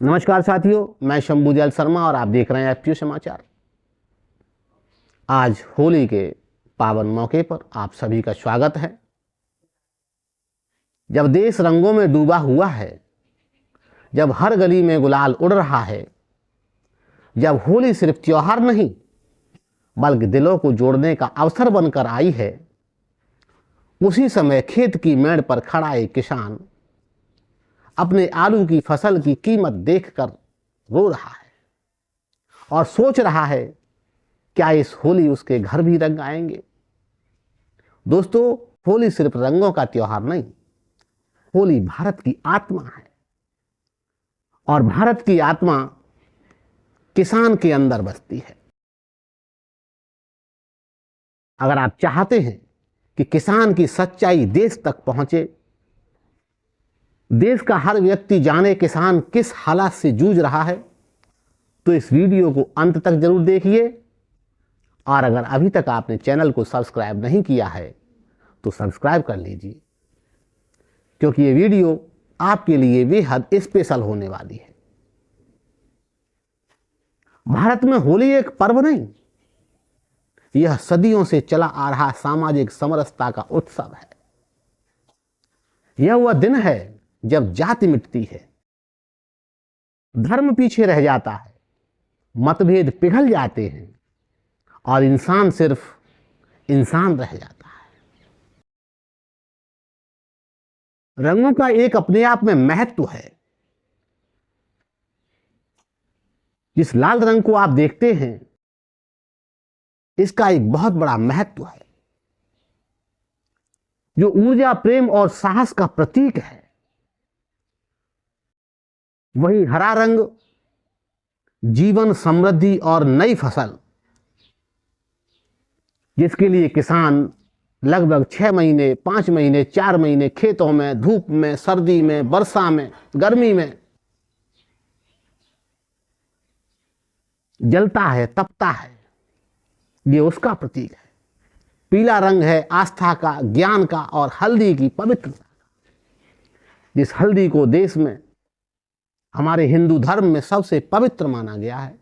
नमस्कार साथियों, मैं शंभुदयाल शर्मा और आप देख रहे हैं एफपीओ समाचार। आज होली के पावन मौके पर आप सभी का स्वागत है। जब देश रंगों में डूबा हुआ है, जब हर गली में गुलाल उड़ रहा है, जब होली सिर्फ त्योहार नहीं बल्कि दिलों को जोड़ने का अवसर बनकर आई है, उसी समय खेत की मेड़ पर खड़ा एक किसान अपने आलू की फसल की कीमत देखकर रो रहा है और सोच रहा है क्या इस होली उसके घर भी रंग आएंगे। दोस्तों, होली सिर्फ रंगों का त्योहार नहीं, होली भारत की आत्मा है और भारत की आत्मा किसान के अंदर बसती है। अगर आप चाहते हैं कि किसान की सच्चाई देश तक पहुंचे, देश का हर व्यक्ति जाने किसान किस हालात से जूझ रहा है, तो इस वीडियो को अंत तक जरूर देखिए। और अगर अभी तक आपने चैनल को सब्सक्राइब नहीं किया है तो सब्सक्राइब कर लीजिए, क्योंकि ये वीडियो आपके लिए बेहद स्पेशल होने वाली है। भारत में होली एक पर्व नहीं, यह सदियों से चला आ रहा सामाजिक समरसता का उत्सव है। यह वह दिन है जब जाति मिटती है, धर्म पीछे रह जाता है, मतभेद पिघल जाते हैं और इंसान सिर्फ इंसान रह जाता है। रंगों का एक अपने आप में महत्व है। जिस लाल रंग को आप देखते हैं, इसका एक बहुत बड़ा महत्व है, जो ऊर्जा, प्रेम और साहस का प्रतीक है। वही हरा रंग जीवन, समृद्धि और नई फसल, जिसके लिए किसान लगभग 6 महीने, 5 महीने, 4 महीने खेतों में, धूप में, सर्दी में, वर्षा में, गर्मी में जलता है, तपता है। ये उसका प्रतीक है। पीला रंग है आस्था का, ज्ञान का और हल्दी की पवित्रता का। जिस हल्दी को देश में, हमारे हिंदू धर्म में सबसे पवित्र माना गया है,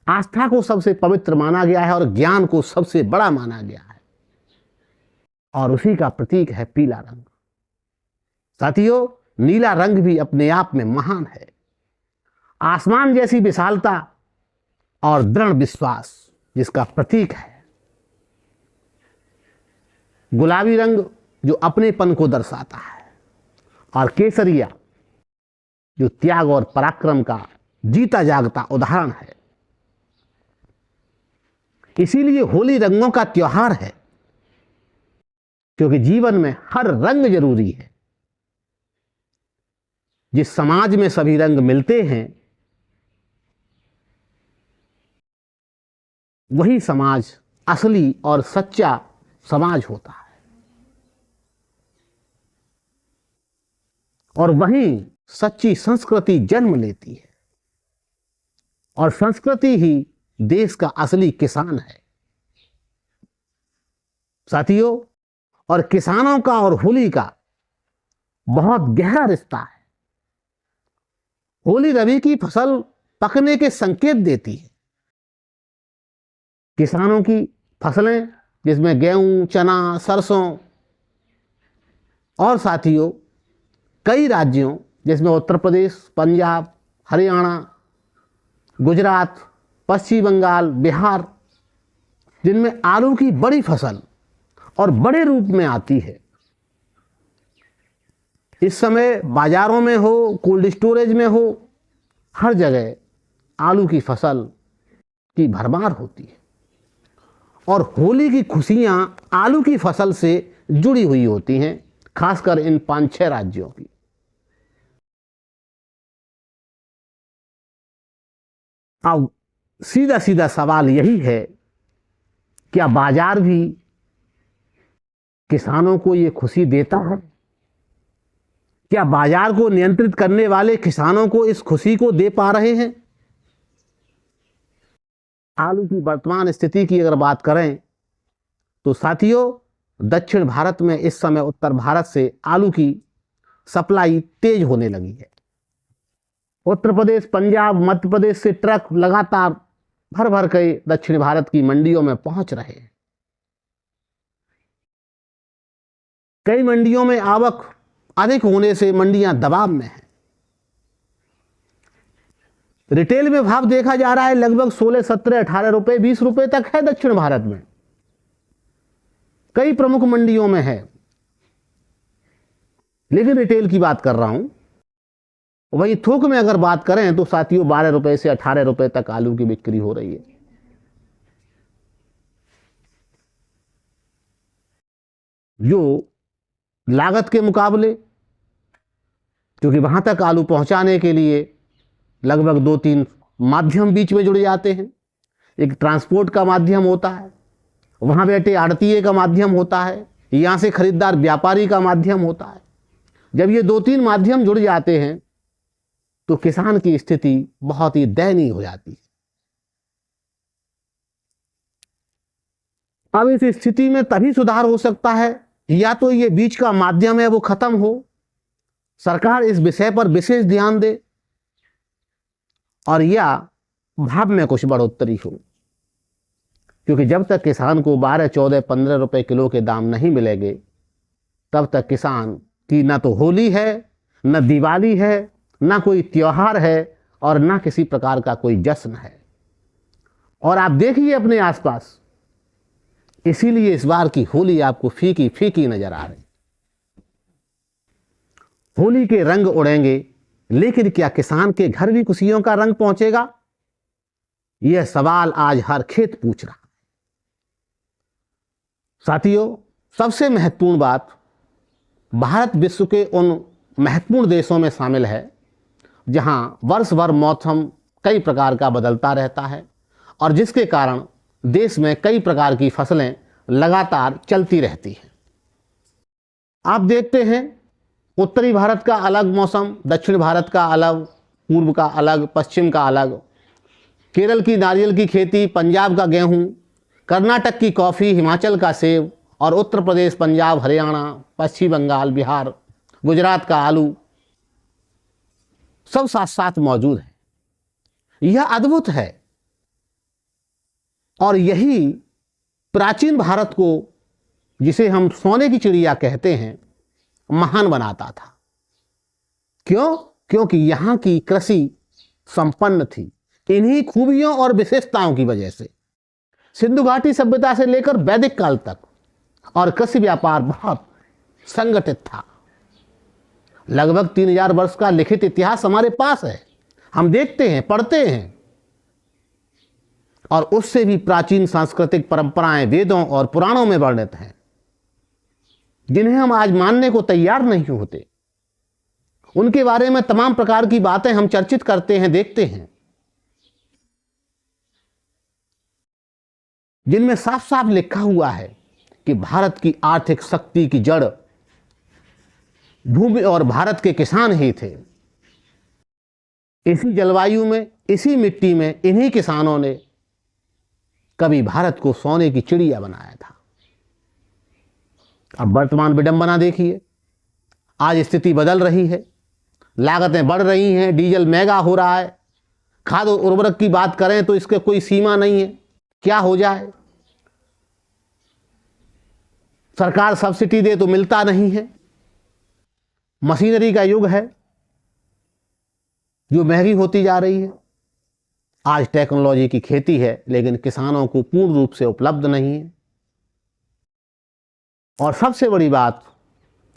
आस्था को सबसे पवित्र माना गया है और ज्ञान को सबसे बड़ा माना गया है, और उसी का प्रतीक है पीला रंग। साथियों, नीला रंग भी अपने आप में महान है। आसमान जैसी विशालता और दृढ़ विश्वास जिसका प्रतीक है। गुलाबी रंग जो अपनेपन को दर्शाता है, और केसरिया जो त्याग और पराक्रम का जीता जागता उदाहरण है। इसीलिए होली रंगों का त्योहार है, क्योंकि जीवन में हर रंग जरूरी है। जिस समाज में सभी रंग मिलते हैं, वही समाज असली और सच्चा समाज होता है, और वहीं सच्ची संस्कृति जन्म लेती है, और संस्कृति ही देश का असली किसान है। साथियों, और किसानों का और होली का बहुत गहरा रिश्ता है। होली रबी की फसल पकने के संकेत देती है। किसानों की फसलें, जिसमें गेहूं, चना, सरसों, और साथियों कई राज्यों जिसमें उत्तर प्रदेश, पंजाब, हरियाणा, गुजरात, पश्चिम बंगाल, बिहार, जिनमें आलू की बड़ी फसल और बड़े रूप में आती है। इस समय बाजारों में हो, कोल्ड स्टोरेज में हो, हर जगह आलू की फसल की भरमार होती है, और होली की खुशियां आलू की फसल से जुड़ी हुई होती हैं, खासकर इन 5-6 राज्यों की। अब सीधा सीधा सवाल यही है, क्या बाजार भी किसानों को ये खुशी देता है? क्या बाजार को नियंत्रित करने वाले किसानों को इस खुशी को दे पा रहे हैं? आलू की वर्तमान स्थिति की अगर बात करें तो साथियों, दक्षिण भारत में इस समय उत्तर भारत से आलू की सप्लाई तेज होने लगी है। उत्तर प्रदेश, पंजाब, मध्य प्रदेश से ट्रक लगातार भर भर के दक्षिण भारत की मंडियों में पहुंच रहे हैं। कई मंडियों में आवक अधिक होने से मंडियां दबाव में हैं। रिटेल में भाव देखा जा रहा है लगभग 16, 17, 18 रुपए, 20 रुपए तक है दक्षिण भारत में, कई प्रमुख मंडियों में है। लेकिन रिटेल की बात कर रहा हूं। वहीं थोक में अगर बात करें तो साथियों 12 रुपए से 18 रुपए तक आलू की बिक्री हो रही है। जो लागत के मुकाबले, क्योंकि वहां तक आलू पहुंचाने के लिए लगभग 2-3 माध्यम बीच में जुड़ जाते हैं। एक ट्रांसपोर्ट का माध्यम होता है, वहां बैठे आड़तीये का माध्यम होता है, यहां से खरीदार व्यापारी का माध्यम होता है। जब ये 2-3 माध्यम जुड़ जाते हैं तो किसान की स्थिति बहुत ही दयनीय हो जाती है। अब इस स्थिति में तभी सुधार हो सकता है या तो ये बीच का माध्यम है वो खत्म हो, सरकार इस विषय पर विशेष ध्यान दे, और या भाव में कुछ बढ़ोतरी हो। क्योंकि जब तक किसान को 12, 14, 15 रुपए किलो के दाम नहीं मिलेंगे तब तक किसान की ना तो होली है, न दिवाली है, ना कोई त्योहार है, और ना किसी प्रकार का कोई जश्न है। और आप देखिए अपने आसपास, इसीलिए इस बार की होली आपको फीकी फीकी नजर आ रही। होली के रंग उड़ेंगे, लेकिन क्या किसान के घर भी खुशियों का रंग पहुंचेगा? यह सवाल आज हर खेत पूछ रहा है। साथियों, सबसे महत्वपूर्ण बात, भारत विश्व के उन महत्वपूर्ण देशों में शामिल है जहां वर्ष भर मौसम कई प्रकार का बदलता रहता है और जिसके कारण देश में कई प्रकार की फसलें लगातार चलती रहती हैं। आप देखते हैं उत्तरी भारत का अलग मौसम, दक्षिण भारत का अलग, पूर्व का अलग, पश्चिम का अलग। केरल की नारियल की खेती, पंजाब का गेहूं, कर्नाटक की कॉफ़ी, हिमाचल का सेब, और उत्तर प्रदेश, पंजाब, हरियाणा, पश्चिम बंगाल, बिहार, गुजरात का आलू सब साथ साथ मौजूद है। यह अद्भुत है और यही प्राचीन भारत को, जिसे हम सोने की चिड़िया कहते हैं, महान बनाता था। क्यों? क्योंकि यहां की कृषि संपन्न थी, इन्हीं खूबियों और विशेषताओं की वजह से। सिंधु घाटी सभ्यता से लेकर वैदिक काल तक और कृषि व्यापार बहुत संगठित था। लगभग 3000 वर्ष का लिखित इतिहास हमारे पास है, हम देखते हैं, पढ़ते हैं, और उससे भी प्राचीन सांस्कृतिक परंपराएं वेदों और पुराणों में वर्णित हैं, जिन्हें हम आज मानने को तैयार नहीं होते। उनके बारे में तमाम प्रकार की बातें हम चर्चित करते हैं, देखते हैं, जिनमें साफ साफ लिखा हुआ है कि भारत की आर्थिक शक्ति की जड़ भूमि और भारत के किसान ही थे। इसी जलवायु में, इसी मिट्टी में इन्हीं किसानों ने कभी भारत को सोने की चिड़िया बनाया था। अब वर्तमान विडंबना देखिए, आज स्थिति बदल रही है, लागतें बढ़ रही हैं, डीजल महंगा हो रहा है, खाद और उर्वरक की बात करें तो इसके कोई सीमा नहीं है, क्या हो जाए। सरकार सब्सिडी दे तो मिलता नहीं है। मशीनरी का युग है जो महंगी होती जा रही है। आज टेक्नोलॉजी की खेती है, लेकिन किसानों को पूर्ण रूप से उपलब्ध नहीं है। और सबसे बड़ी बात,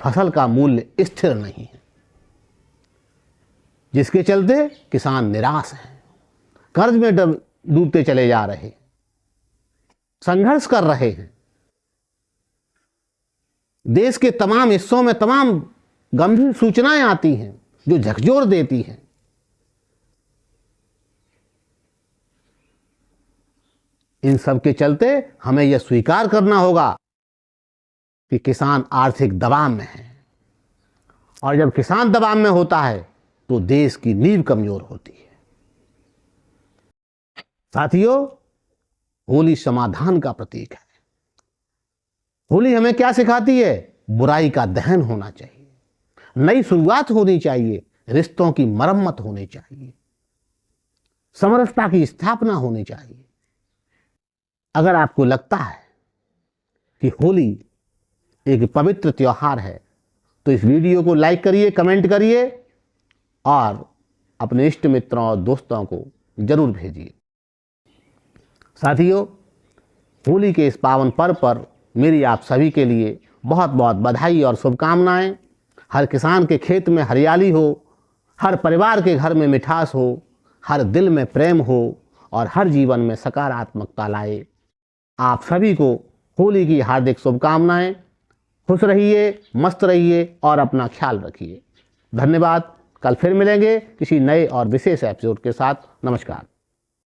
फसल का मूल्य स्थिर नहीं है, जिसके चलते किसान निराश हैं, कर्ज में डूबते चले जा रहे हैं, संघर्ष कर रहे हैं। देश के तमाम हिस्सों में तमाम गंभीर सूचनाएं आती हैं जो झकझोर देती हैं। इन सब के चलते हमें यह स्वीकार करना होगा कि किसान आर्थिक दबाव में है, और जब किसान दबाव में होता है तो देश की नींव कमजोर होती है। साथियों, होली समाधान का प्रतीक है। होली हमें क्या सिखाती है? बुराई का दहन होना चाहिए, नई शुरुआत होनी चाहिए, रिश्तों की मरम्मत होनी चाहिए, समरसता की स्थापना होनी चाहिए। अगर आपको लगता है कि होली एक पवित्र त्योहार है तो इस वीडियो को लाइक करिए, कमेंट करिए और अपने इष्ट मित्रों और दोस्तों को जरूर भेजिए। साथियों, होली के इस पावन पर्व पर मेरी आप सभी के लिए बहुत बहुत बधाई और शुभकामनाएं। हर किसान के खेत में हरियाली हो, हर परिवार के घर में मिठास हो, हर दिल में प्रेम हो और हर जीवन में सकारात्मकता लाए। आप सभी को होली की हार्दिक शुभकामनाएं। खुश रहिए, मस्त रहिए और अपना ख्याल रखिए। धन्यवाद। कल फिर मिलेंगे किसी नए और विशेष एपिसोड के साथ। नमस्कार।